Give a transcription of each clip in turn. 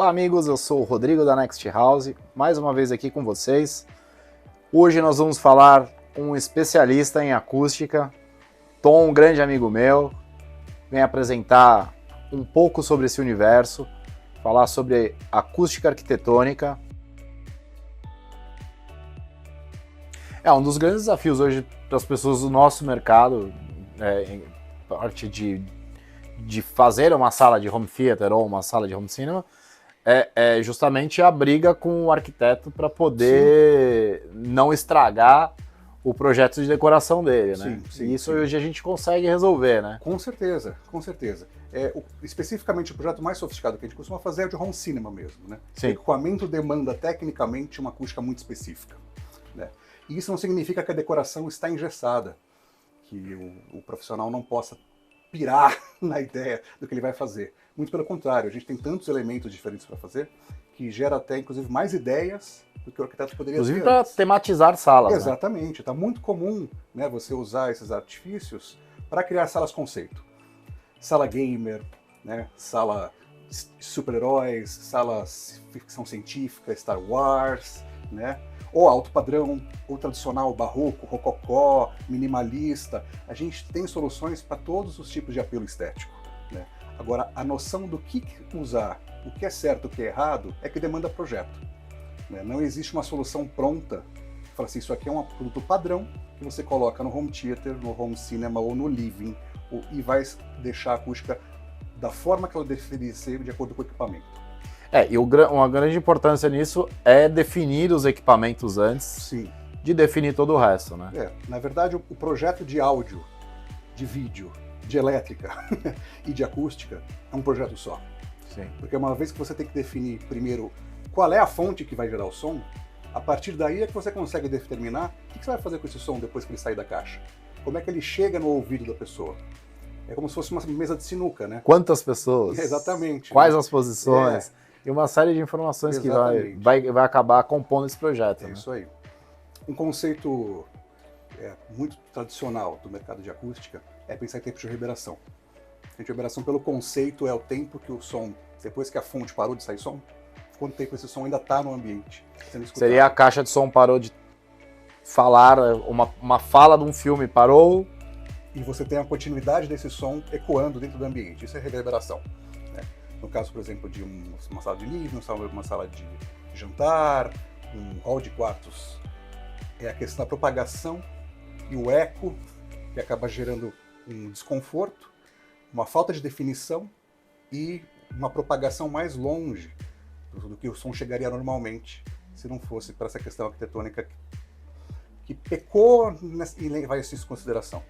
Olá amigos, eu sou o Rodrigo da Next House, mais uma vez aqui com vocês. Hoje nós vamos falar com um especialista em acústica, Tom, um grande amigo meu, vem apresentar um pouco sobre esse universo, falar sobre acústica arquitetônica. Um dos grandes desafios hoje para as pessoas do nosso mercado, em parte de fazer uma sala de home theater ou uma sala de home cinema, é justamente a briga com o arquiteto para poder não estragar o projeto de decoração dele, né? E isso hoje a gente consegue resolver, né? Com certeza, com certeza. Especificamente o projeto mais sofisticado que a gente costuma fazer é o de home cinema mesmo, né? Sim. O equipamento demanda tecnicamente uma acústica muito específica, né? E isso não significa que a decoração está engessada, que o profissional não possa pirar na ideia do que ele vai fazer. Muito pelo contrário, a gente tem tantos elementos diferentes para fazer que gera até, inclusive, mais ideias do que o arquiteto poderia ter. Inclusive para tematizar salas. Exatamente. Está muito comum, né, você usar esses artifícios para criar salas conceito. Sala gamer, né, sala super-heróis, sala ficção científica, Star Wars, né? Ou alto padrão, ou tradicional, barroco, rococó, minimalista. A gente tem soluções para todos os tipos de apelo estético, né? Agora, a noção do que usar, o que é certo, o que é errado, é que demanda projeto, né? Não existe uma solução pronta. Fala assim, isso aqui é um produto padrão que você coloca no home theater, no home cinema ou no living, e vai deixar a acústica da forma que ela deveria ser de acordo com o equipamento. E uma grande importância nisso é definir os equipamentos antes. Sim. De definir todo o resto, né? Na verdade, o projeto de áudio, de vídeo, de elétrica e de acústica é um projeto só. Sim. Porque uma vez que você tem que definir primeiro qual é a fonte que vai gerar o som, a partir daí é que você consegue determinar o que você vai fazer com esse som depois que ele sair da caixa. Como é que ele chega no ouvido da pessoa. É como se fosse uma mesa de sinuca, né? Quantas pessoas? Exatamente. Quais as posições? E uma série de informações que vai acabar compondo esse projeto. É isso aí. Um conceito muito tradicional do mercado de acústica é pensar em tempo de reverberação. Tempo de reverberação, pelo conceito, é o tempo que o som, depois que a fonte parou de sair som, quanto tempo esse som ainda está no ambiente sendo escutado. Seria a caixa de som parou de falar, uma fala de um filme parou. E você tem a continuidade desse som ecoando dentro do ambiente. Isso é reverberação. No caso, por exemplo, de uma sala de livro, uma sala de jantar, um hall de quartos, é a questão da propagação e o eco, que acaba gerando um desconforto, uma falta de definição e uma propagação mais longe do que o som chegaria normalmente, se não fosse para essa questão arquitetônica que pecou e levar isso em consideração.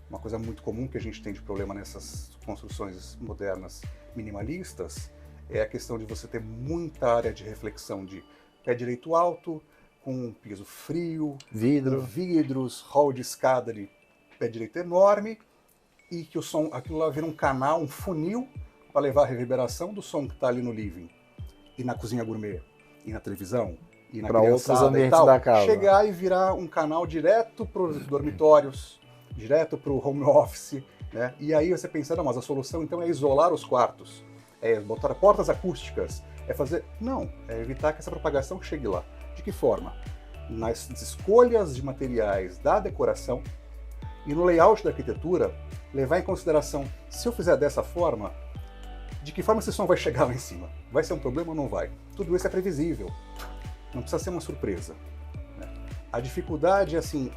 Uma coisa muito comum que a gente tem de problema nessas construções modernas minimalistas é a questão de você ter muita área de reflexão de pé direito alto, com um piso frio, vidros, hall de escada de pé direito enorme, e que o som, aquilo lá vira um canal, um funil, para levar a reverberação do som que está ali no living, e na cozinha gourmet, e na televisão, e na para outros ambientes e tal, da casa. Chegar e virar um canal direto para os dormitórios, direto para o home office, né? E aí você pensa, não, mas a solução então é isolar os quartos, é botar portas acústicas, é fazer... Não, é evitar que essa propagação chegue lá. De que forma? Nas escolhas de materiais da decoração e no layout da arquitetura, levar em consideração, se eu fizer dessa forma, de que forma esse som vai chegar lá em cima? Vai ser um problema ou não vai? Tudo isso é previsível, não precisa ser uma surpresa, né? A dificuldade é assim,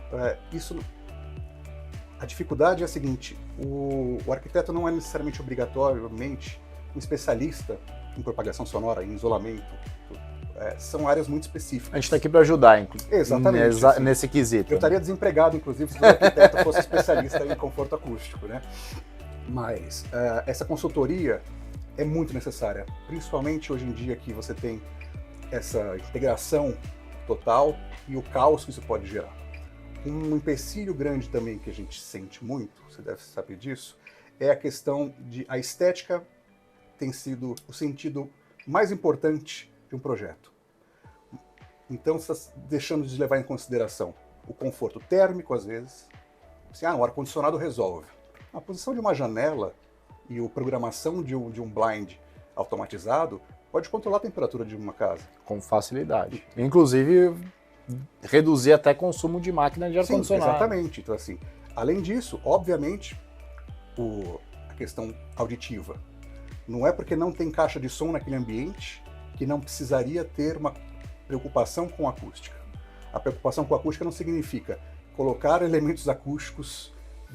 a dificuldade é a seguinte, o arquiteto não é necessariamente obrigatoriamente um especialista em propagação sonora, em isolamento. São áreas muito específicas. A gente está aqui para ajudar, inclusive. Exatamente. Nesse quesito. Eu estaria desempregado, inclusive, se o arquiteto fosse especialista em conforto acústico, né? Mas essa consultoria é muito necessária, principalmente hoje em dia que você tem essa integração total e o caos que isso pode gerar. Um empecilho grande também que a gente sente muito, você deve saber disso, é a questão de a estética tem sido o sentido mais importante de um projeto. Então você está deixando de levar em consideração o conforto térmico, às vezes. Assim, o ar-condicionado resolve. A posição de uma janela e a programação de um blind automatizado pode controlar a temperatura de uma casa. Com facilidade. Inclusive, reduzir até consumo de máquina de Sim, ar-condicionado. exatamente. Então, assim, além disso, obviamente, a questão auditiva. Não é porque não tem caixa de som naquele ambiente que não precisaria ter uma preocupação com a acústica. A preocupação com a acústica não significa colocar elementos acústicos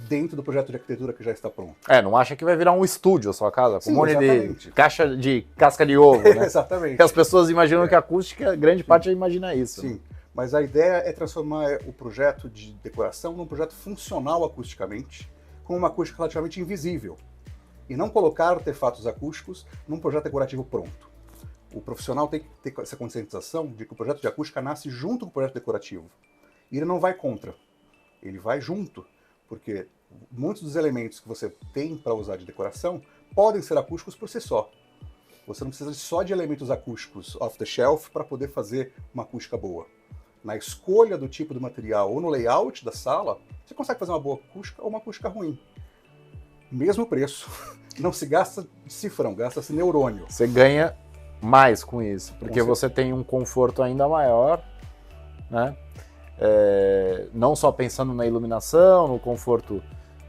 dentro do projeto de arquitetura que já está pronto. Não acha que vai virar um estúdio a sua casa, com Sim, um monte exatamente. de caixa de casca de ovo, né? Exatamente. Que as pessoas imaginam que a acústica, grande parte imagina isso. Sim, Né? mas a ideia é transformar o projeto de decoração num projeto funcional acusticamente, com uma acústica relativamente invisível, e não colocar artefatos acústicos num projeto decorativo pronto. O profissional tem que ter essa conscientização de que o projeto de acústica nasce junto com o projeto decorativo. E ele não vai contra, ele vai junto, porque muitos dos elementos que você tem para usar de decoração podem ser acústicos por si só. Você não precisa só de elementos acústicos off the shelf para poder fazer uma acústica boa. Na escolha do tipo do material ou no layout da sala, você consegue fazer uma boa acústica ou uma acústica ruim. Mesmo preço. Não se gasta cifrão, gasta-se neurônio. Você ganha mais com isso, porque você tem um conforto ainda maior, né? Não só pensando na iluminação, no conforto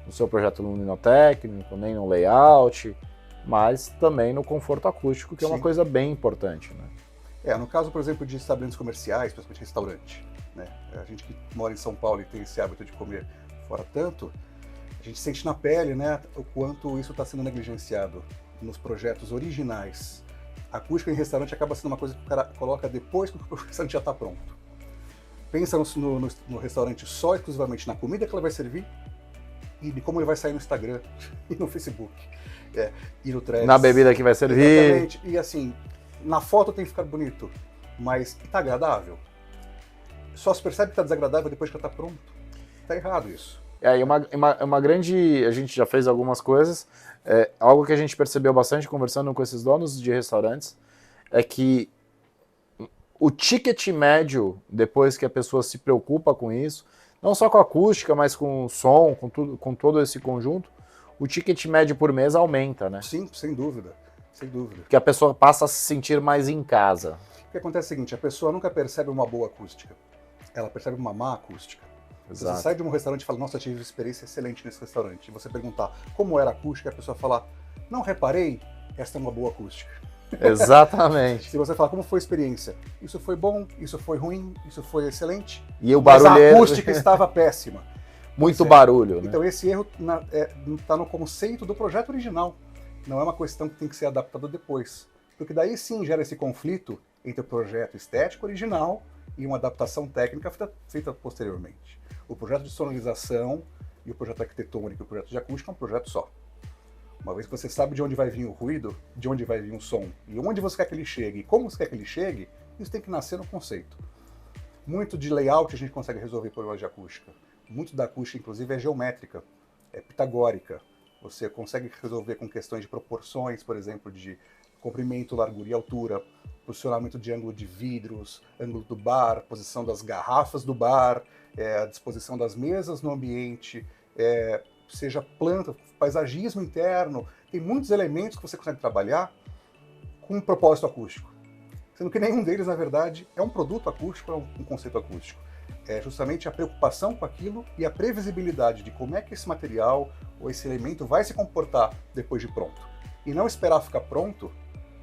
no seu projeto luminotécnico, nem no layout, mas também no conforto acústico, que é uma coisa bem importante, né? No caso, por exemplo, de estabelecimentos comerciais, principalmente restaurante, né? A gente que mora em São Paulo e tem esse hábito de comer fora tanto, a gente sente na pele, né, o quanto isso está sendo negligenciado nos projetos originais. A acústica em restaurante acaba sendo uma coisa que o cara coloca depois que o restaurante já está pronto. Pensa no restaurante só exclusivamente na comida que ela vai servir e de como ele vai sair no Instagram e no Facebook e no Threads. Na bebida que vai servir. Exatamente. E assim, na foto tem que ficar bonito, mas está agradável? Só se percebe que está desagradável depois que está pronto. Está errado isso. Uma grande... A gente já fez algumas coisas. Algo que a gente percebeu bastante conversando com esses donos de restaurantes é que o ticket médio, depois que a pessoa se preocupa com isso, não só com a acústica, mas com o som, com todo esse conjunto, o ticket médio por mês aumenta, né? Sim, sem dúvida. Sem dúvida. Porque a pessoa passa a se sentir mais em casa. O que acontece é o seguinte, a pessoa nunca percebe uma boa acústica. Ela percebe uma má acústica. Exato. Você sai de um restaurante e fala, nossa, eu tive uma experiência excelente nesse restaurante. E você perguntar como era a acústica, a pessoa fala, não reparei, essa é uma boa acústica. Exatamente. Se você falar como foi a experiência, isso foi bom, isso foi ruim, isso foi excelente, e o mas barulho a acústica estava péssima. Muito barulho, né? Então esse erro está no conceito do projeto original. Não é uma questão que tem que ser adaptada depois. Porque daí sim gera esse conflito entre o projeto estético original e uma adaptação técnica feita posteriormente. O projeto de sonorização e o projeto arquitetônico e o projeto de acústica é um projeto só. Uma vez que você sabe de onde vai vir o ruído, de onde vai vir o som, e onde você quer que ele chegue, e como você quer que ele chegue, isso tem que nascer no conceito. Muito de layout a gente consegue resolver problemas de acústica. Muito da acústica, inclusive, é geométrica, é pitagórica. Você consegue resolver com questões de proporções, por exemplo, de comprimento, largura e altura, posicionamento de ângulo de vidros, ângulo do bar, posição das garrafas do bar, a disposição das mesas no ambiente, seja planta, paisagismo interno. Tem muitos elementos que você consegue trabalhar com um propósito acústico. Sendo que nenhum deles, na verdade, é um produto acústico, é um conceito acústico. É justamente a preocupação com aquilo e a previsibilidade de como é que esse material ou esse elemento vai se comportar depois de pronto. E não esperar ficar pronto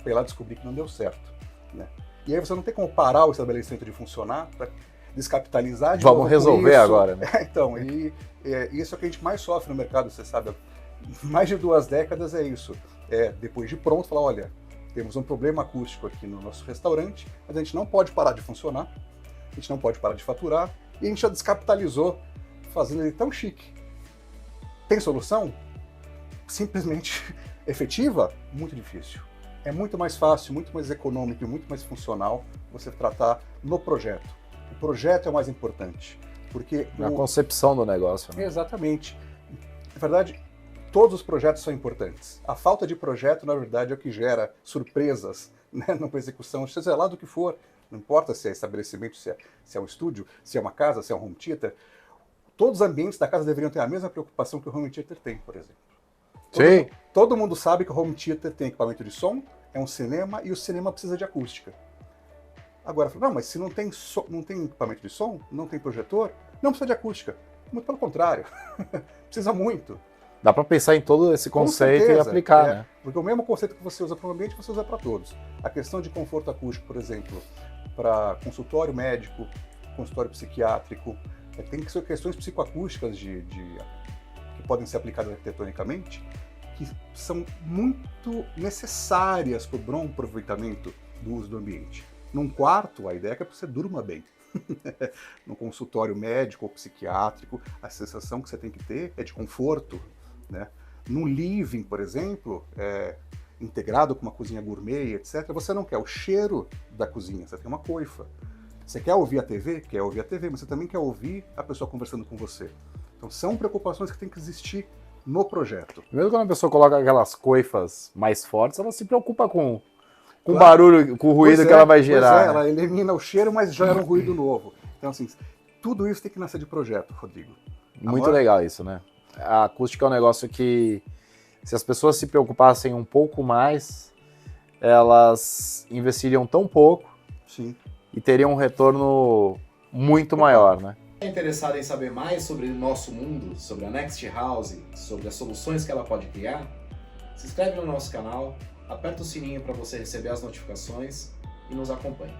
para ir lá descobrir que não deu certo, né? E aí você não tem como parar o estabelecimento de funcionar para descapitalizar de novo. Vamos resolver agora, né? Então, isso é o que a gente mais sofre no mercado, você sabe. Mais de 2 décadas é isso. Depois de pronto, falar, olha, temos um problema acústico aqui no nosso restaurante, mas a gente não pode parar de funcionar, a gente não pode parar de faturar, e a gente já descapitalizou, fazendo ele tão chique. Tem solução? Simplesmente efetiva? Muito difícil. É muito mais fácil, muito mais econômico e muito mais funcional você tratar no projeto. O projeto é o mais importante. Porque a concepção do negócio, né? Exatamente. Na verdade, todos os projetos são importantes. A falta de projeto, na verdade, é o que gera surpresas, né, numa execução, seja lá do que for. Não importa se é estabelecimento, se é um estúdio, se é uma casa, se é um home theater. Todos os ambientes da casa deveriam ter a mesma preocupação que o home theater tem, por exemplo. Todo mundo sabe que o home theater tem equipamento de som, é um cinema e o cinema precisa de acústica. Agora, não, mas se não tem equipamento de som, não tem projetor, não precisa de acústica. Muito pelo contrário, precisa muito. Dá para pensar em todo esse Com conceito certeza, e aplicar, né? Porque o mesmo conceito que você usa para um ambiente, você usa para todos. A questão de conforto acústico, por exemplo, para consultório médico, consultório psiquiátrico, tem que ser questões psicoacústicas que podem ser aplicadas arquitetonicamente, que são muito necessárias para o bom aproveitamento do uso do ambiente. Num quarto, a ideia é que você durma bem. No consultório médico ou psiquiátrico, a sensação que você tem que ter é de conforto, né? No living, por exemplo, integrado com uma cozinha gourmet, etc., você não quer o cheiro da cozinha, você tem uma coifa. Você quer ouvir a TV? Quer ouvir a TV, mas você também quer ouvir a pessoa conversando com você. Então são preocupações que têm que existir no projeto. Mesmo quando a pessoa coloca aquelas coifas mais fortes, ela se preocupa com o Claro. barulho, com o ruído que ela vai gerar. Né? Ela elimina o cheiro, mas gera um ruído novo. Então, assim, tudo isso tem que nascer de projeto, Rodrigo. Muito legal isso, né? A acústica é um negócio que, se as pessoas se preocupassem um pouco mais, elas investiriam tão pouco. Sim. E teriam um retorno muito maior, né? É interessado em saber mais sobre o nosso mundo, sobre a Next House, sobre as soluções que ela pode criar? Se inscreve no nosso canal, aperta o sininho para você receber as notificações e nos acompanhe.